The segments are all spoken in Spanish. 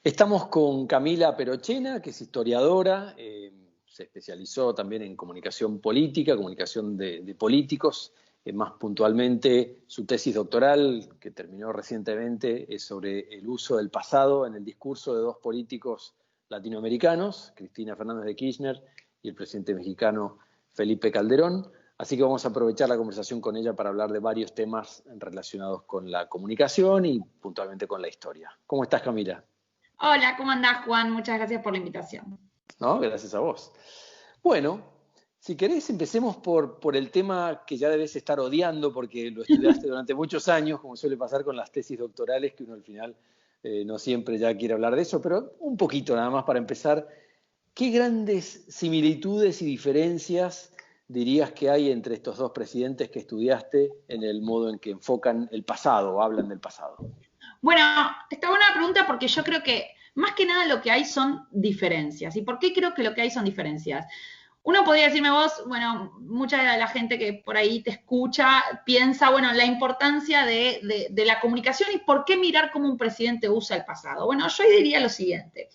Estamos con Camila Perochena, que es historiadora, se especializó también en comunicación política, comunicación de políticos. Más puntualmente, su tesis doctoral, que terminó recientemente, es sobre el uso del pasado en el discurso de dos políticos latinoamericanos, Cristina Fernández de Kirchner y el presidente mexicano Felipe Calderón. Así que vamos a aprovechar la conversación con ella para hablar de varios temas relacionados con la comunicación y puntualmente con la historia. ¿Cómo estás, Camila? Hola, ¿cómo andás, Juan? Muchas gracias por la invitación. No, gracias a vos. Bueno, si querés empecemos por el tema que ya debes estar odiando porque lo estudiaste durante muchos años, como suele pasar con las tesis doctorales, que uno al final no siempre ya quiere hablar de eso, pero un poquito nada más para empezar. ¿Qué grandes similitudes y diferencias dirías que hay entre estos dos presidentes que estudiaste en el modo en que enfocan el pasado o hablan del pasado? Bueno, está buena la pregunta porque yo creo que más que nada lo que hay son diferencias. ¿Y por qué creo que lo que hay son diferencias? Uno podría decirme vos, bueno, mucha de la gente que por ahí te escucha piensa, bueno, la importancia de la comunicación y por qué mirar cómo un presidente usa el pasado. Bueno, yo diría lo siguiente.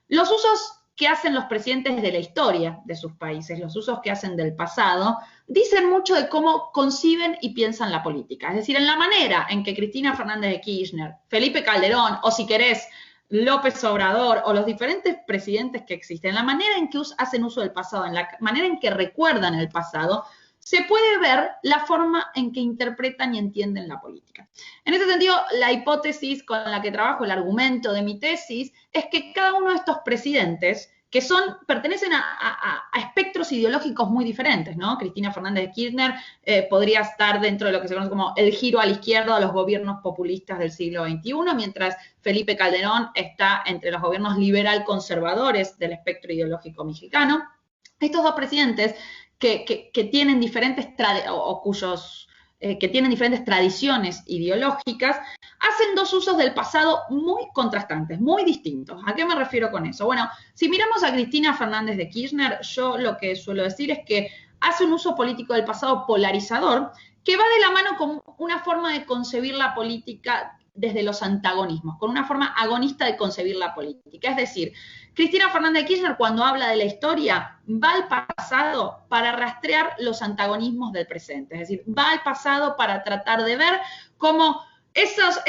Los usos que hacen los presidentes de la historia de sus países, los usos que hacen del pasado, dicen mucho de cómo conciben y piensan la política. Es decir, en la manera en que Cristina Fernández de Kirchner, Felipe Calderón, o si querés, López Obrador, o los diferentes presidentes que existen, la manera en que hacen uso del pasado, en la manera en que recuerdan el pasado, se puede ver la forma en que interpretan y entienden la política. En ese sentido, la hipótesis con la que trabajo, el argumento de mi tesis, es que cada uno de estos presidentes, que pertenecen a espectros ideológicos muy diferentes, ¿no? Cristina Fernández de Kirchner podría estar dentro de lo que se conoce como el giro a la izquierda de los gobiernos populistas del siglo XXI, mientras Felipe Calderón está entre los gobiernos liberal conservadores del espectro ideológico mexicano. Estos dos presidentes que tienen diferentes que tienen diferentes tradiciones ideológicas, hacen dos usos del pasado muy contrastantes, muy distintos. ¿A qué me refiero con eso? Bueno, si miramos a Cristina Fernández de Kirchner, yo lo que suelo decir es que hace un uso político del pasado polarizador, que va de la mano con una forma de concebir la política desde los antagonismos, con una forma agonista de concebir la política. Es decir, Cristina Fernández de Kirchner, cuando habla de la historia, va al pasado para rastrear los antagonismos del presente. Es decir, va al pasado para tratar de ver cómo esas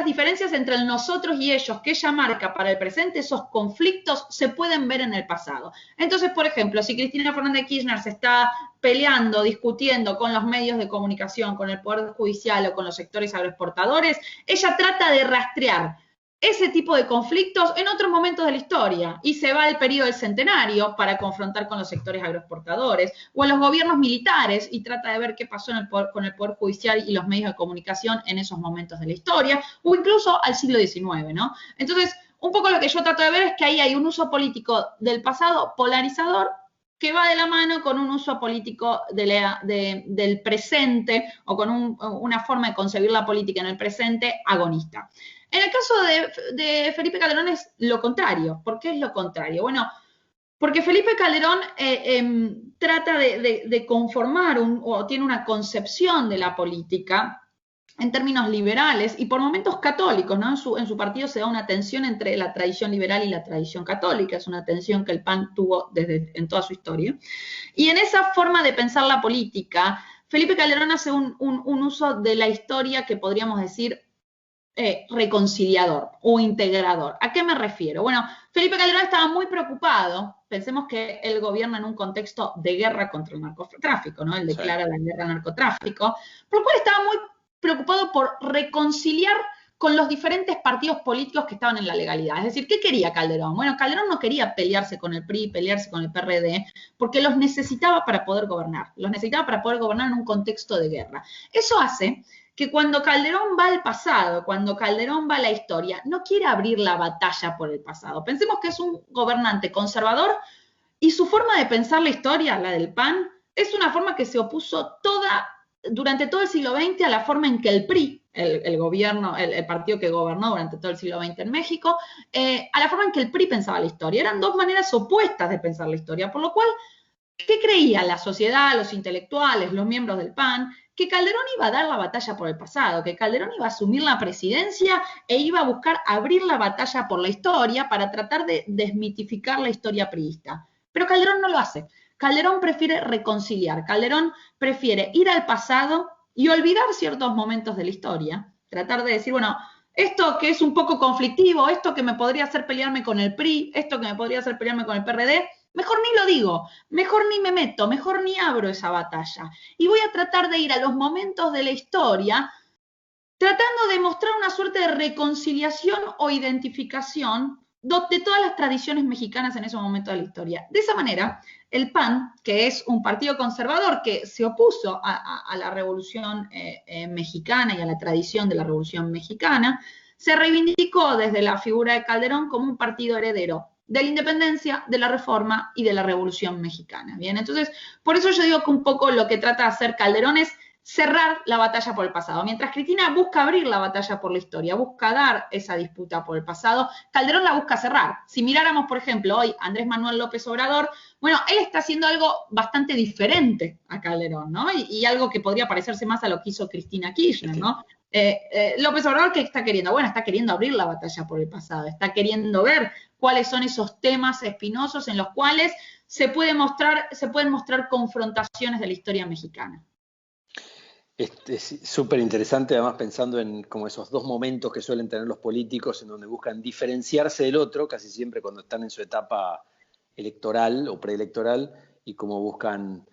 diferencias entre el nosotros y ellos que ella marca para el presente, esos conflictos se pueden ver en el pasado. Entonces, por ejemplo, si Cristina Fernández de Kirchner se está peleando, discutiendo con los medios de comunicación, con el Poder Judicial o con los sectores agroexportadores, ella trata de rastrear ese tipo de conflictos en otros momentos de la historia y se va al periodo del centenario para confrontar con los sectores agroexportadores o a los gobiernos militares y trata de ver qué pasó con el Poder Judicial y los medios de comunicación en esos momentos de la historia o incluso al siglo XIX, ¿no? Entonces, un poco lo que yo trato de ver es que ahí hay un uso político del pasado polarizador que va de la mano con un uso político del presente o con una forma de concebir la política en el presente agonista. En el caso de Felipe Calderón es lo contrario. ¿Por qué es lo contrario? Bueno, porque Felipe Calderón trata de conformar o tiene una concepción de la política en términos liberales y por momentos católicos, ¿no? En su partido se da una tensión entre la tradición liberal y la tradición católica, es una tensión que el PAN tuvo en toda su historia. Y en esa forma de pensar la política, Felipe Calderón hace un uso de la historia que podríamos decir reconciliador o integrador. ¿A qué me refiero? Bueno, Felipe Calderón estaba muy preocupado, pensemos que él gobierna en un contexto de guerra contra el narcotráfico, ¿no? Él declara la guerra al narcotráfico, por lo cual estaba muy preocupado por reconciliar con los diferentes partidos políticos que estaban en la legalidad. Es decir, ¿qué quería Calderón? Bueno, Calderón no quería pelearse con el PRI, pelearse con el PRD, porque los necesitaba para poder gobernar. Los necesitaba para poder gobernar en un contexto de guerra. Eso hace que cuando Calderón va al pasado, cuando Calderón va a la historia, no quiere abrir la batalla por el pasado. Pensemos que es un gobernante conservador y su forma de pensar la historia, la del PAN, es una forma que se opuso durante todo el siglo XX a la forma en que el PRI, el partido que gobernó durante todo el siglo XX en México, a la forma en que el PRI pensaba la historia. Eran dos maneras opuestas de pensar la historia, por lo cual, ¿qué creía la sociedad, los intelectuales, los miembros del PAN? que Calderón iba a dar la batalla por el pasado, que Calderón iba a asumir la presidencia e iba a buscar abrir la batalla por la historia para tratar de desmitificar la historia priista. Pero Calderón no lo hace. Calderón prefiere reconciliar, Calderón prefiere ir al pasado y olvidar ciertos momentos de la historia, tratar de decir, bueno, esto que es un poco conflictivo, esto que me podría hacer pelearme con el PRI, esto que me podría hacer pelearme con el PRD, mejor ni lo digo, mejor ni me meto, mejor ni abro esa batalla. Y voy a tratar de ir a los momentos de la historia tratando de mostrar una suerte de reconciliación o identificación de todas las tradiciones mexicanas en ese momento de la historia. De esa manera, el PAN, que es un partido conservador que se opuso a la Revolución Mexicana y a la tradición de la Revolución Mexicana, se reivindicó desde la figura de Calderón como un partido heredero de la independencia, de la reforma y de la Revolución Mexicana. Bien, entonces, por eso yo digo que un poco lo que trata de hacer Calderón es cerrar la batalla por el pasado. Mientras Cristina busca abrir la batalla por la historia, busca dar esa disputa por el pasado, Calderón la busca cerrar. Si miráramos, por ejemplo, hoy Andrés Manuel López Obrador, bueno, él está haciendo algo bastante diferente a Calderón, ¿no? Y algo que podría parecerse más a lo que hizo Cristina Kirchner, ¿no? López Obrador, ¿qué está queriendo? Bueno, está queriendo abrir la batalla por el pasado, está queriendo ver cuáles son esos temas espinosos en los cuales se pueden mostrar confrontaciones de la historia mexicana. Es súper interesante, además pensando en como esos dos momentos que suelen tener los políticos en donde buscan diferenciarse del otro, casi siempre cuando están en su etapa electoral o preelectoral, y como buscan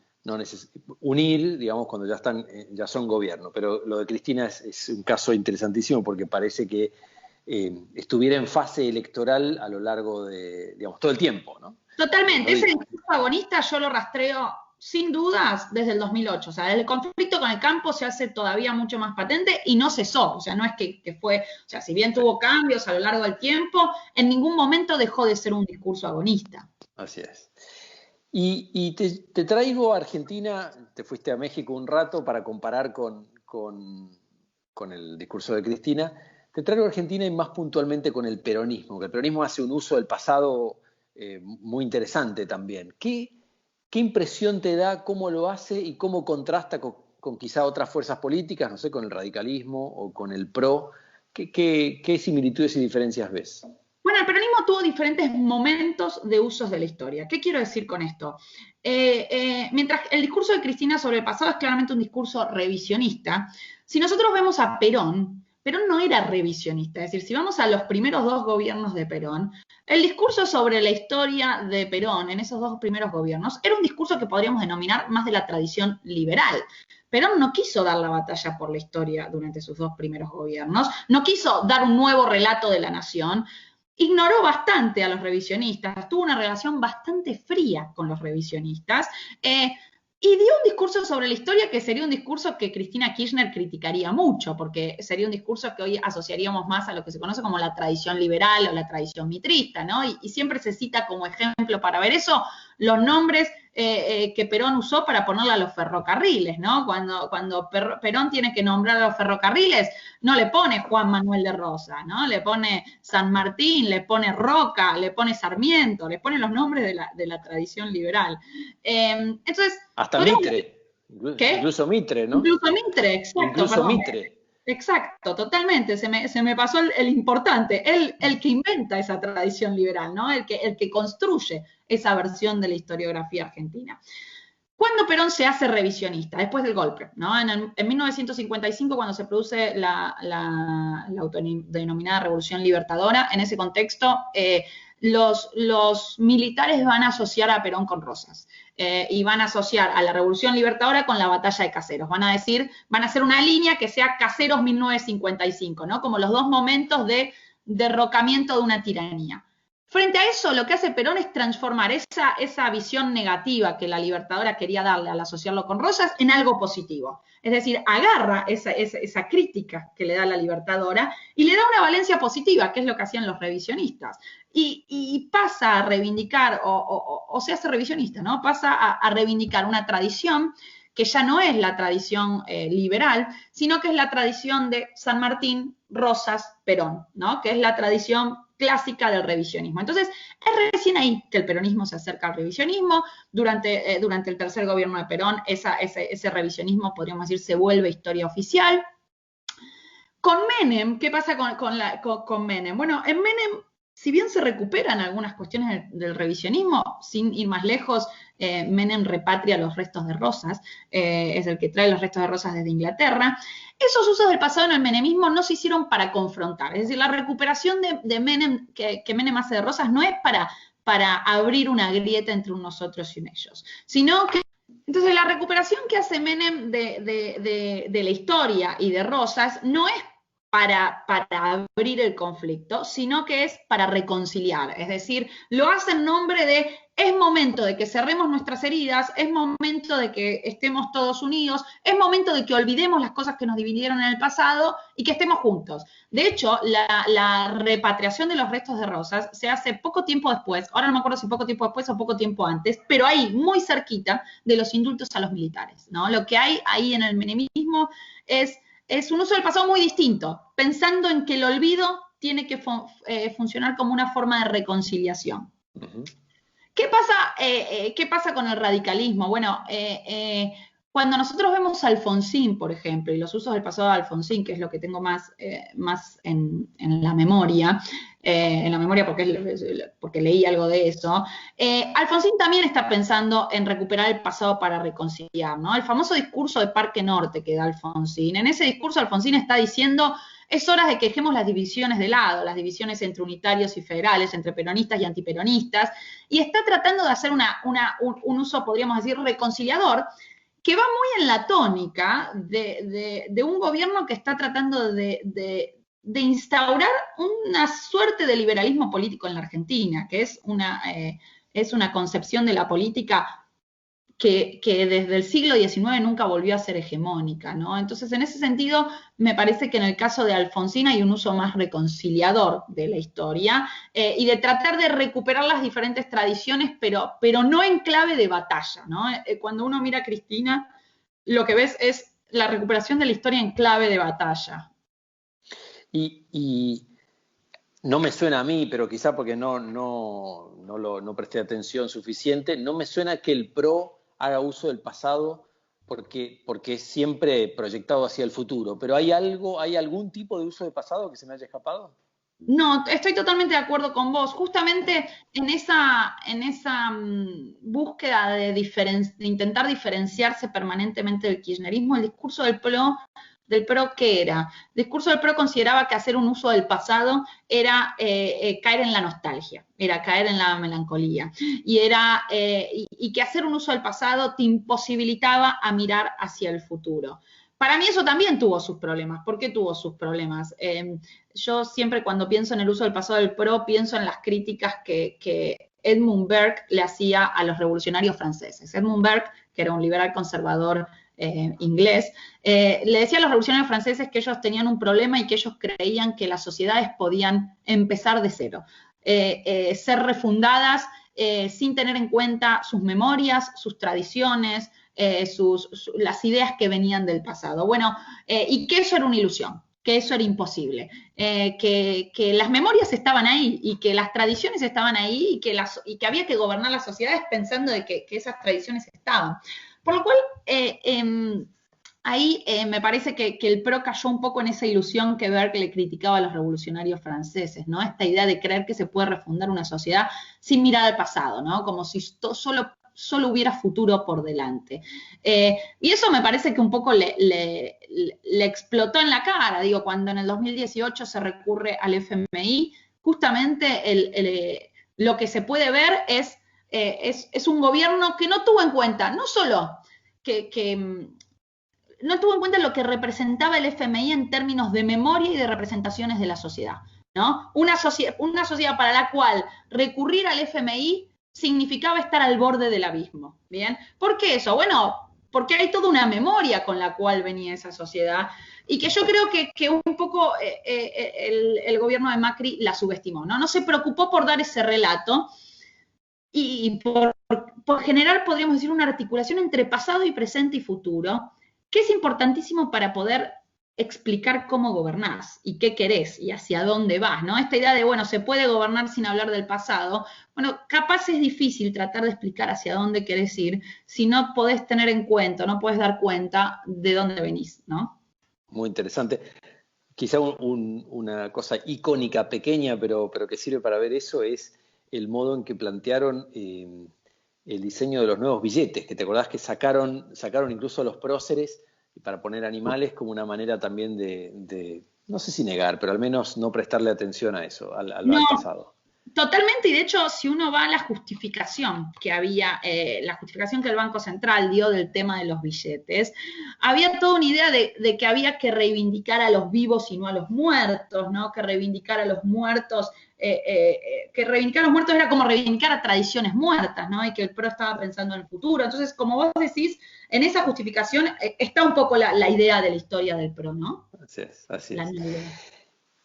unir, digamos, cuando ya son gobierno. Pero lo de Cristina es un caso interesantísimo porque parece que estuviera en fase electoral a lo largo de, digamos, todo el tiempo, ¿no? Totalmente, ese discurso agonista yo lo rastreo sin dudas desde el 2008, o sea, desde el conflicto con el campo se hace todavía mucho más patente y no cesó, o sea, no es que fue, o sea, si bien tuvo cambios a lo largo del tiempo, en ningún momento dejó de ser un discurso agonista. Así es. Y te traigo a Argentina, te fuiste a México un rato para comparar con el discurso de Cristina, te traigo a Argentina y más puntualmente con el peronismo, que el peronismo hace un uso del pasado muy interesante también. ¿Qué impresión te da, cómo lo hace y cómo contrasta con quizá otras fuerzas políticas, no sé, con el radicalismo o con el PRO? ¿Qué similitudes y diferencias ves? Bueno, el peronismo tuvo diferentes momentos de usos de la historia. ¿Qué quiero decir con esto? Mientras el discurso de Cristina sobre el pasado es claramente un discurso revisionista, si nosotros vemos a Perón no era revisionista. Es decir, si vamos a los primeros dos gobiernos de Perón, el discurso sobre la historia de Perón en esos dos primeros gobiernos era un discurso que podríamos denominar más de la tradición liberal. Perón no quiso dar la batalla por la historia durante sus dos primeros gobiernos, no quiso dar un nuevo relato de la nación, ignoró bastante a los revisionistas, tuvo una relación bastante fría con los revisionistas, y dio un discurso sobre la historia que sería un discurso que Cristina Kirchner criticaría mucho, porque sería un discurso que hoy asociaríamos más a lo que se conoce como la tradición liberal o la tradición mitrista, ¿no? Y siempre se cita como ejemplo para ver eso los nombres que Perón usó para ponerle a los ferrocarriles, ¿no? Cuando Perón tiene que nombrar a los ferrocarriles, no le pone Juan Manuel de Rosas, ¿no? Le pone San Martín, le pone Roca, le pone Sarmiento, le pone los nombres de la tradición liberal. Entonces... Hasta Mitre. ¿Qué? Incluso Mitre, ¿no? Incluso Mitre, exacto. Incluso perdón. Mitre. Exacto, totalmente. Se me pasó el importante, el que inventa esa tradición liberal, ¿no? El que construye esa versión de la historiografía argentina. ¿Cuándo Perón se hace revisionista? Después del golpe, ¿no? En 1955, cuando se produce la autodenominada Revolución Libertadora, en ese contexto, los militares van a asociar a Perón con Rosas y van a asociar a la Revolución Libertadora con la batalla de Caseros. Van a hacer una línea que sea Caseros 1955, ¿no? Como los dos momentos de derrocamiento de una tiranía. Frente a eso, lo que hace Perón es transformar esa visión negativa que la Libertadora quería darle al asociarlo con Rosas en algo positivo. Es decir, agarra esa crítica que le da la Libertadora y le da una valencia positiva, que es lo que hacían los revisionistas. Y pasa a reivindicar, o se hace revisionista, ¿no? Pasa a reivindicar una tradición que ya no es la tradición liberal, sino que es la tradición de San Martín, Rosas, Perón, ¿no? Que es la tradición clásica del revisionismo. Entonces, es recién ahí que el peronismo se acerca al revisionismo. Durante el tercer gobierno de Perón, ese revisionismo, podríamos decir, se vuelve historia oficial. Con Menem, ¿qué pasa con Menem? Bueno, en Menem, si bien se recuperan algunas cuestiones del revisionismo, sin ir más lejos, Menem repatria los restos de Rosas, es el que trae los restos de Rosas desde Inglaterra. Esos usos del pasado en el menemismo no se hicieron para confrontar, es decir, la recuperación de Menem, que Menem hace de Rosas, no es para abrir una grieta entre un nosotros y un ellos, sino que entonces la recuperación que hace Menem de la historia y de Rosas no es para abrir el conflicto, sino que es para reconciliar. Es decir, lo hace en nombre de, es momento de que cerremos nuestras heridas, es momento de que estemos todos unidos, es momento de que olvidemos las cosas que nos dividieron en el pasado y que estemos juntos. De hecho, la repatriación de los restos de Rosas se hace poco tiempo después, ahora no me acuerdo si poco tiempo después o poco tiempo antes, pero ahí, muy cerquita de los indultos a los militares, ¿no? Lo que hay ahí en el menemismo es un uso del pasado muy distinto, pensando en que el olvido tiene que funcionar como una forma de reconciliación. Uh-huh. ¿Qué pasa con el radicalismo? Bueno, cuando nosotros vemos a Alfonsín, por ejemplo, y los usos del pasado de Alfonsín, que es lo que tengo más en la memoria porque leí algo de eso, Alfonsín también está pensando en recuperar el pasado para reconciliar, ¿no? El famoso discurso de Parque Norte que da Alfonsín. En ese discurso Alfonsín está diciendo, es hora de que dejemos las divisiones de lado, las divisiones entre unitarios y federales, entre peronistas y antiperonistas, y está tratando de hacer un uso, podríamos decir, reconciliador, que va muy en la tónica de un gobierno que está tratando de instaurar una suerte de liberalismo político en la Argentina, que es una concepción de la política que desde el siglo XIX nunca volvió a ser hegemónica, ¿no? Entonces, en ese sentido, me parece que en el caso de Alfonsín hay un uso más reconciliador de la historia y de tratar de recuperar las diferentes tradiciones, pero no en clave de batalla, ¿no? Cuando uno mira a Cristina, lo que ves es la recuperación de la historia en clave de batalla. Y no me suena a mí, pero quizá porque no presté atención suficiente, no me suena que el PRO haga uso del pasado porque es siempre proyectado hacia el futuro. ¿Pero hay algún tipo de uso del pasado que se me haya escapado? No, estoy totalmente de acuerdo con vos. Justamente en esa búsqueda de intentar diferenciarse permanentemente del kirchnerismo, el discurso del PRO, ¿qué era? El discurso del PRO consideraba que hacer un uso del pasado era caer en la nostalgia, era caer en la melancolía, y que hacer un uso del pasado te imposibilitaba a mirar hacia el futuro. Para mí eso también tuvo sus problemas. ¿Por qué tuvo sus problemas? Yo siempre cuando pienso en el uso del pasado del PRO, pienso en las críticas que Edmund Burke le hacía a los revolucionarios franceses. Edmund Burke, que era un liberal conservador inglés, le decía a los revolucionarios franceses que ellos tenían un problema y que ellos creían que las sociedades podían empezar de cero, ser refundadas sin tener en cuenta sus memorias, sus tradiciones, las ideas que venían del pasado. Bueno, y que eso era una ilusión, que eso era imposible, que las memorias estaban ahí y que las tradiciones estaban ahí y que había que gobernar las sociedades pensando de que esas tradiciones estaban. Por lo cual, ahí me parece que el PRO cayó un poco en esa ilusión que Burke le criticaba a los revolucionarios franceses, ¿no? Esta idea de creer que se puede refundar una sociedad sin mirar al pasado, ¿no? Como si solo hubiera futuro por delante. Y eso me parece que un poco le explotó en la cara, digo, cuando en el 2018 se recurre al FMI, justamente lo que se puede ver es un gobierno que no tuvo en cuenta, no solo no tuvo en cuenta lo que representaba el FMI en términos de memoria y de representaciones de la sociedad, ¿no? Una sociedad para la cual recurrir al FMI significaba estar al borde del abismo, ¿bien? ¿Por qué eso? Bueno, porque hay toda una memoria con la cual venía esa sociedad y que yo creo que un poco el gobierno de Macri la subestimó, ¿no? No se preocupó por dar ese relato y por generar, podríamos decir, una articulación entre pasado y presente y futuro, que es importantísimo para poder explicar cómo gobernás y qué querés y hacia dónde vas, ¿no? Esta idea de, bueno, se puede gobernar sin hablar del pasado, bueno, capaz es difícil tratar de explicar hacia dónde querés ir si no podés tener en cuenta, no podés dar cuenta de dónde venís, ¿no? Muy interesante. Quizá una cosa icónica, pequeña, pero que sirve para ver eso, es el modo en que plantearon el diseño de los nuevos billetes, que te acordás que sacaron incluso los próceres para poner animales como una manera también no sé si negar, pero al menos no prestarle atención a eso, No, al pasado. totalmente, y de hecho, si uno va a la justificación que había, la justificación que el Banco Central dio del tema de los billetes, había toda una idea de que había que reivindicar a los vivos y no a los muertos, ¿no? Que reivindicar a los muertos, que reivindicar a los muertos era como reivindicar a tradiciones muertas, ¿no? Y que el PRO estaba pensando en el futuro. Entonces, como vos decís, en esa justificación está un poco la idea de la historia del PRO, ¿no? Así es, así La es. idea.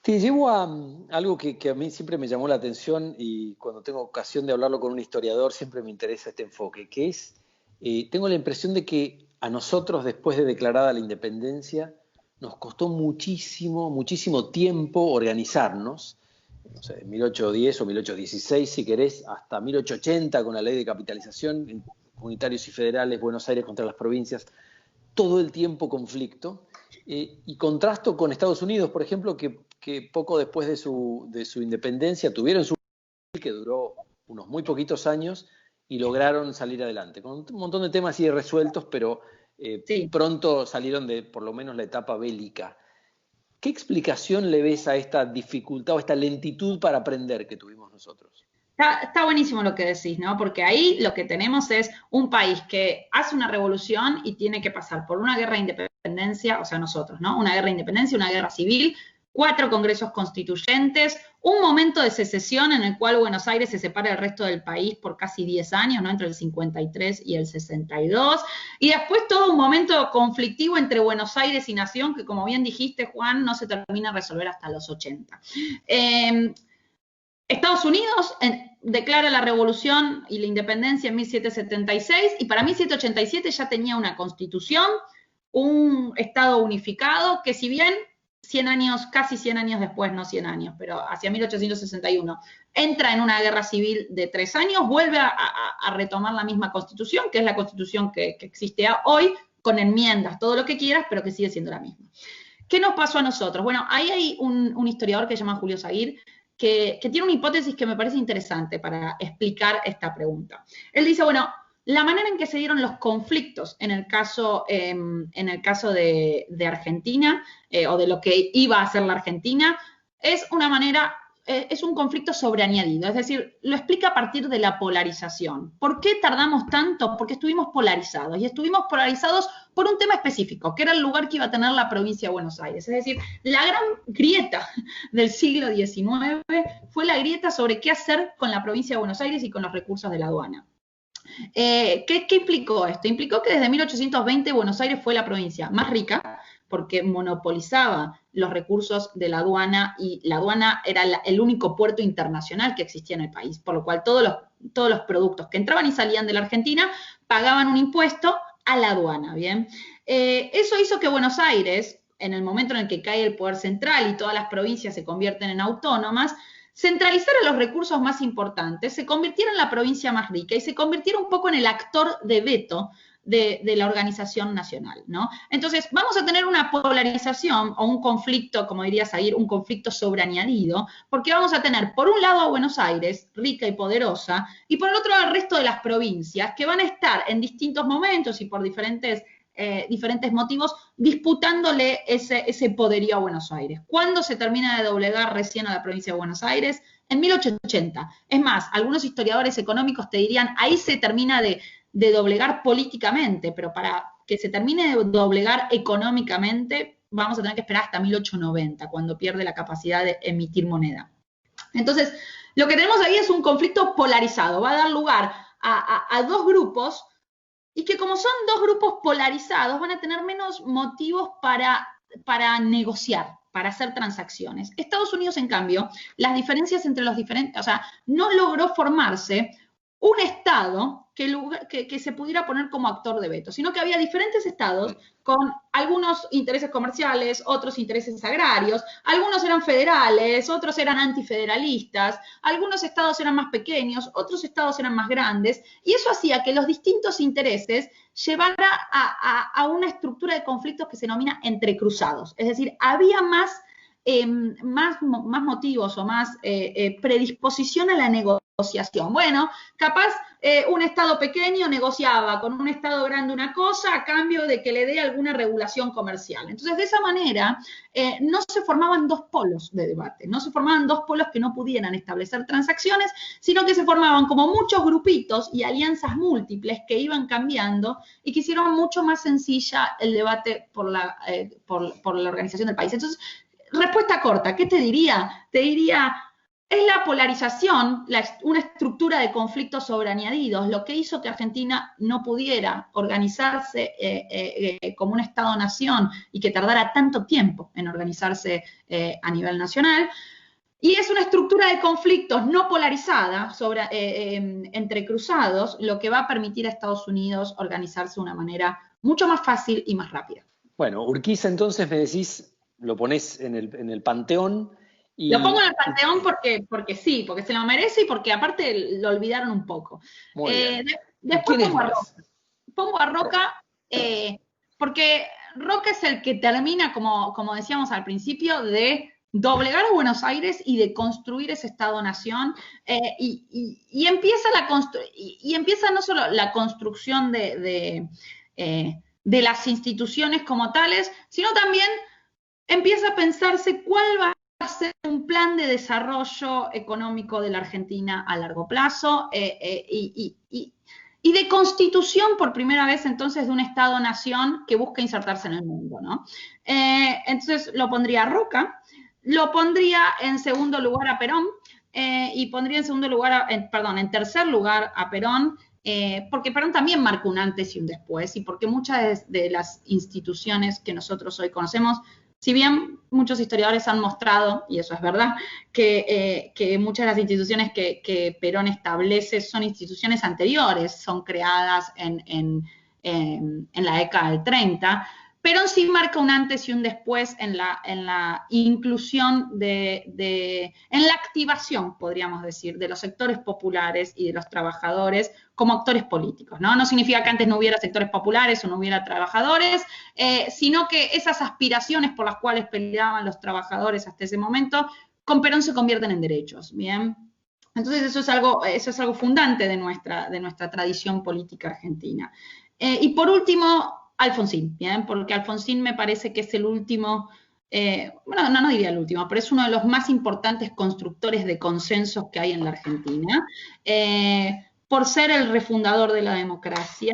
Te llevo a algo que a mí siempre me llamó la atención y cuando tengo ocasión de hablarlo con un historiador siempre me interesa este enfoque, que es, tengo la impresión de que a nosotros después de declarada la independencia nos costó muchísimo, muchísimo tiempo organizarnos, no sé, 1810 o 1816 si querés, hasta 1880 con la ley de capitalización, en unitarios y federales, Buenos Aires contra las provincias, todo el tiempo conflicto. Y contrasto con Estados Unidos, por ejemplo, que poco después de su independencia tuvieron su que duró unos muy poquitos años y lograron salir adelante, con un montón de temas irresueltos, pero Sí. pronto salieron de por lo menos la etapa bélica. ¿Qué explicación le ves a esta dificultad o esta lentitud para aprender que tuvimos nosotros? Está buenísimo lo que decís, ¿no? Porque ahí lo que tenemos es un país que hace una revolución y tiene que pasar por una guerra de independencia, o sea, nosotros, ¿no? Una guerra de independencia, una guerra civil, 4 congresos constituyentes, un momento de secesión en el cual Buenos Aires se separa del resto del país por casi 10 años, ¿no? Entre el 53 y el 62, y después todo un momento conflictivo entre Buenos Aires y Nación, que como bien dijiste, Juan, no se termina de resolver hasta los 80. Estados Unidos declara la revolución y la independencia en 1776 y para 1787 ya tenía una constitución, un estado unificado que si bien 100 años, casi 100 años después, no 100 años, pero hacia 1861, entra en una guerra civil de 3 años, vuelve a retomar la misma constitución, que es la constitución que existe hoy, con enmiendas, todo lo que quieras, pero que sigue siendo la misma. ¿Qué nos pasó a nosotros? Bueno, ahí hay un historiador que se llama Julio Zaguir, que tiene una hipótesis que me parece interesante para explicar esta pregunta. Él dice, bueno, la manera en que se dieron los conflictos en el caso de Argentina, o de lo que iba a ser la Argentina, es una manera, es un conflicto sobreañadido, es decir, lo explica a partir de la polarización. ¿Por qué tardamos tanto? Porque estuvimos polarizados, y estuvimos polarizados por un tema específico, que era el lugar que iba a tener la provincia de Buenos Aires. Es decir, la gran grieta del siglo XIX fue la grieta sobre qué hacer con la provincia de Buenos Aires y con los recursos de la aduana. ¿Qué implicó esto? Implicó que desde 1820 Buenos Aires fue la provincia más rica porque monopolizaba los recursos de la aduana y la aduana era el único puerto internacional que existía en el país, por lo cual todos los productos que entraban y salían de la Argentina pagaban un impuesto a la aduana, ¿bien? Eso hizo que Buenos Aires, en el momento en el que cae el poder central y todas las provincias se convierten en autónomas, centralizara los recursos más importantes, se convirtiera en la provincia más rica y se convirtiera un poco en el actor de veto de la organización nacional, ¿no? Entonces, vamos a tener una polarización o un conflicto, como diría Zaguir, un conflicto sobreañadido, porque vamos a tener, por un lado, a Buenos Aires, rica y poderosa, y por el otro lado, el resto de las provincias, que van a estar en distintos momentos y por diferentes motivos, disputándole ese poderío a Buenos Aires. ¿Cuándo se termina de doblegar recién a la provincia de Buenos Aires? En 1880. Es más, algunos historiadores económicos te dirían, ahí se termina de doblegar políticamente, pero para que se termine de doblegar económicamente, vamos a tener que esperar hasta 1890, cuando pierde la capacidad de emitir moneda. Entonces, lo que tenemos ahí es un conflicto polarizado, va a dar lugar a dos grupos, y que como son dos grupos polarizados, van a tener menos motivos para negociar, para hacer transacciones. Estados Unidos, en cambio, las diferencias entre los diferentes, o sea, no logró formarse un Estado que se pudiera poner como actor de veto, sino que había diferentes estados con algunos intereses comerciales, otros intereses agrarios, algunos eran federales, otros eran antifederalistas, algunos estados eran más pequeños, otros estados eran más grandes, y eso hacía que los distintos intereses llevara a una estructura de conflictos que se denomina entrecruzados, es decir, había más motivos o más predisposición a la negociación. Bueno, capaz un Estado pequeño negociaba con un Estado grande una cosa a cambio de que le dé alguna regulación comercial. Entonces, de esa manera, no se formaban dos polos de debate, no se formaban dos polos que no pudieran establecer transacciones, sino que se formaban como muchos grupitos y alianzas múltiples que iban cambiando y que hicieron mucho más sencilla el debate por la organización del país. Entonces, respuesta corta, ¿qué te diría? Te diría, es la polarización, una estructura de conflictos sobreañadidos, lo que hizo que Argentina no pudiera organizarse como un Estado-nación y que tardara tanto tiempo en organizarse a nivel nacional. Y es una estructura de conflictos no polarizada, entrecruzados, lo que va a permitir a Estados Unidos organizarse de una manera mucho más fácil y más rápida. Bueno, Urquiza, entonces me decís, lo ponés en el panteón. Y lo pongo en el panteón porque sí, porque se lo merece y porque aparte lo olvidaron un poco. Muy bien. Después pongo a Roca porque Roca es el que termina, como decíamos al principio, de doblegar a Buenos Aires y de construir ese Estado-nación y empieza no solo la construcción de las instituciones como tales, sino también empieza a pensarse cuál va a ser un plan de desarrollo económico de la Argentina a largo plazo y de constitución por primera vez entonces de un Estado-nación que busca insertarse en el mundo, ¿no? Entonces lo pondría a Roca, lo pondría en segundo lugar a Perón y pondría en tercer lugar a Perón, porque Perón también marca un antes y un después y porque muchas de las instituciones que nosotros hoy conocemos, si bien muchos historiadores han mostrado, y eso es verdad, que muchas de las instituciones que Perón establece son instituciones anteriores, son creadas en la década del 30, Perón sí marca un antes y un después en la inclusión en la activación, podríamos decir, de los sectores populares y de los trabajadores como actores políticos, ¿no? No significa que antes no hubiera sectores populares o no hubiera trabajadores, sino que esas aspiraciones por las cuales peleaban los trabajadores hasta ese momento, con Perón se convierten en derechos, ¿bien? Entonces eso es algo fundante de nuestra tradición política argentina. Y por último, Alfonsín, ¿bien? Porque Alfonsín me parece que es el último, no diría el último, pero es uno de los más importantes constructores de consensos que hay en la Argentina, por ser el refundador de la democracia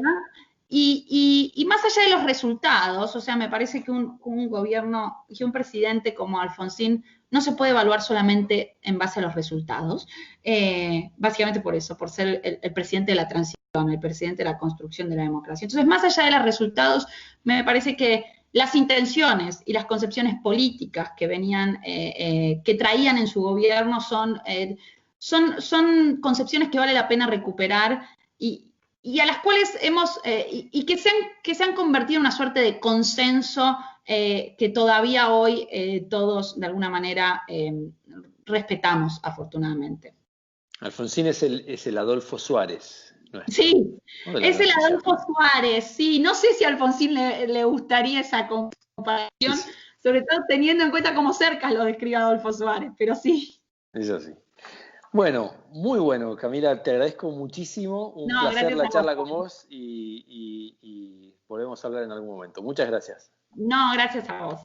y más allá de los resultados, o sea, me parece que un gobierno, que un presidente como Alfonsín no se puede evaluar solamente en base a los resultados, básicamente por eso, por ser el presidente de la transición, el presidente de la construcción de la democracia. Entonces, más allá de los resultados, me parece que las intenciones y las concepciones políticas que venían, que traían en su gobierno son concepciones que vale la pena recuperar y a las cuales que se han convertido en una suerte de consenso que todavía hoy todos de alguna manera respetamos, afortunadamente. Alfonsín es el Adolfo Suárez. Sí, es el Adolfo Suárez, sí. No sé si a Alfonsín le gustaría esa comparación, sí. Sobre todo teniendo en cuenta cómo cerca lo describe Adolfo Suárez, pero sí. Eso sí. Bueno, muy bueno, Camila, te agradezco muchísimo. Un placer la charla con vos y volvemos a hablar en algún momento. Muchas gracias. No, gracias a vos.